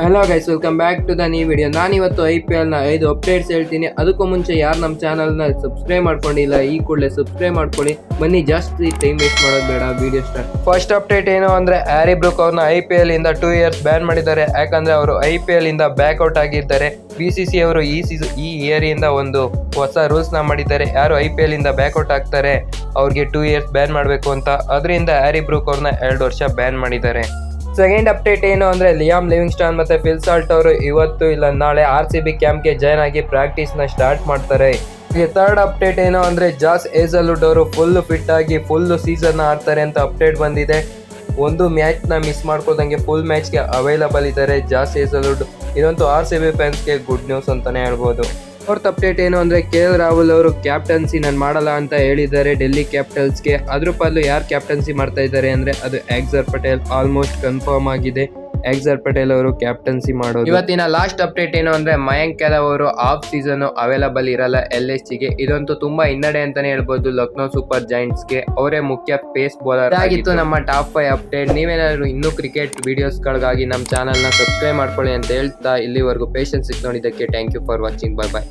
Hello guys, welcome back to the new video. ನಾನಿವತ್ತು IPL ನ 5 updates ಹೇಳ್ತೀನಿ. ಅದಕ್ಕೂ ಮುಂಚೆ ಯಾರು ನಮ್ಮ ಚಾನಲ್ನ ಸಬ್ಸ್ಕ್ರೈಬ್ ಮಾಡ್ಕೊಂಡಿಲ್ಲ ಈ ಕೂಡಲೇ ಸಬ್ಸ್ಕ್ರೈಬ್ ಮಾಡ್ಕೊಳ್ಳಿ. ಬನ್ನಿ, ಜಾಸ್ತಿ ಟೈಮ್ ವೇಸ್ಟ್ ಮಾಡೋದು ಬೇಡ, ವಿಡಿಯೋ ಸ್ಟಾರ್ಟ್. ಫಸ್ಟ್ ಅಪ್ಡೇಟ್ ಏನು ಅಂದ್ರೆ ಹ್ಯಾರಿ ಬ್ರೂಕ್ ಅವ್ರನ್ನ IPL ಇಂದ 2 ಇಯರ್ಸ್ ಬ್ಯಾನ್ ಮಾಡಿದ್ದಾರೆ. ಯಾಕಂದ್ರೆ ಅವರು IPL ಇಂದ ಬ್ಯಾಕ್ಔಟ್ ಆಗಿದ್ದಾರೆ. BCCI ಅವರು ಈ ಇಯರ್ ಇಂದ ಒಂದು ಹೊಸ ರೂಲ್ಸ್ ನ ಮಾಡಿದ್ದಾರೆ. ಯಾರು IPL ಇಂದ ಬ್ಯಾಕ್ಔಟ್ ಆಗ್ತಾರೆ ಅವ್ರಿಗೆ 2 ಇಯರ್ಸ್ ಬ್ಯಾನ್ ಮಾಡಬೇಕು ಅಂತ. ಅದರಿಂದ ಹ್ಯಾರಿ ಬ್ರೂಕ್ ಅವ್ರನ್ನ 2 ವರ್ಷ ಬ್ಯಾನ್ ಮಾಡಿದ್ದಾರೆ. ಸೆಕೆಂಡ್ ಅಪ್ಡೇಟ್ ಏನು ಅಂದ್ರೆ ಲಿಯಾಮ್ ಲಿವಿಂಗ್ಸ್ಟನ್ ಮತ್ತೆ ಫಿಲ್ ಸಾಲ್ಟ್ ಅವರು ಇವತ್ತು ಇಲ್ಲ ನಾಳೆ RCB ಕ್ಯಾಂಪ್ಗೆ ಜಾಯ್ನ್ ಆಗಿ ಪ್ರಾಕ್ಟೀಸ್ ನ ಸ್ಟಾರ್ಟ್ ಮಾಡ್ತಾರೆ. ಥರ್ಡ್ ಅಪ್ಡೇಟ್ ಏನು ಅಂದ್ರೆ ಜಾಸ್ ಹೇಜಲ್ವುಡ್ ಅವರು ಫುಲ್ ಫಿಟ್ ಆಗಿ ಫುಲ್ ಸೀಸನ್ ಆಡ್ತಾರೆ ಅಂತ ಅಪ್ಡೇಟ್ ಬಂದಿದೆ. ಒಂದು ಮ್ಯಾಚ್ ನ ಮಿಸ್ ಮಾಡ್ಕೋದಂಗೆ ಫುಲ್ ಮ್ಯಾಚ್ಗೆ ಅವೈಲಬಲ್ ಇದ್ದಾರೆ ಜಾಸ್ ಹೇಜಲ್ವುಡ್. ಇದಂತೂ RCB ಫ್ಯಾನ್ಸ್ಗೆ ಗುಡ್ ನ್ಯೂಸ್ ಅಂತಾನೆ ಹೇಳ್ಬೋದು. ಫೋರ್ತ್ ಅಪ್ಡೇಟ್ ಏನು ಅಂದ್ರೆ KL ರಾಹುಲ್ ಅವರು ಕ್ಯಾಪ್ಟನ್ಸಿ ನಾನು ಮಾಡಲ್ಲ ಅಂತ ಹೇಳಿದ್ದಾರೆ ಡೆಲ್ಲಿ ಕ್ಯಾಪಿಟಲ್ಸ್ಗೆ. ಅದ್ರ ಬದಲು ಯಾರು ಕ್ಯಾಪ್ಟನ್ಸಿ ಮಾಡ್ತಾ ಇದ್ದಾರೆ ಅಂದ್ರೆ ಅದು ಅಕ್ಷರ್ ಪಟೇಲ್. ಆಲ್ಮೋಸ್ಟ್ ಕನ್ಫರ್ಮ್ ಆಗಿದೆ ಅಕ್ಷರ್ ಪಟೇಲ್ ಅವರು ಕ್ಯಾಪ್ಟನ್ಸಿ ಮಾಡೋದು. ಇವತ್ತಿನ ಲಾಸ್ಟ್ ಅಪ್ಡೇಟ್ ಏನು ಅಂದ್ರೆ ಮಯಾಂಕ್ ಯಾದವ್ ಅವರು ಆಫ್ ಸೀಸನ್ ಅವೈಲಬಲ್ ಇರಲ್ಲ LSGಗೆ. ಇದಂತೂ ತುಂಬಾ ಹಿನ್ನಡೆ ಅಂತಾನೆ ಹೇಳ್ಬೋದು ಲಕ್ನೋ ಸೂಪರ್ ಜಾಯಿಂಟ್ಸ್ಗೆ. ಅವರೇ ಮುಖ್ಯ ಪೇಸ್ ಬೌಲರ್ ಆಗಿತ್ತು. ನಮ್ಮ ಟಾಪ್ 5 ಅಪ್ಡೇಟ್. ನೀವೇನಾದ್ರು ಇನ್ನೂ ಕ್ರಿಕೆಟ್ ವಿಡಿಯೋಸ್ಗಳಿಗಾಗಿ ನಮ್ಮ ಚಾನಲ್ನ ಸಬ್ಸ್ಕ್ರೈಬ್ ಮಾಡ್ಕೊಳ್ಳಿ ಅಂತ ಹೇಳ್ತಾ ಇಲ್ಲಿವರೆಗೂ ಪೇಷನ್ಸ್ ನೋಡಿದ್ದಕ್ಕೆ thank you for watching. Bye bye.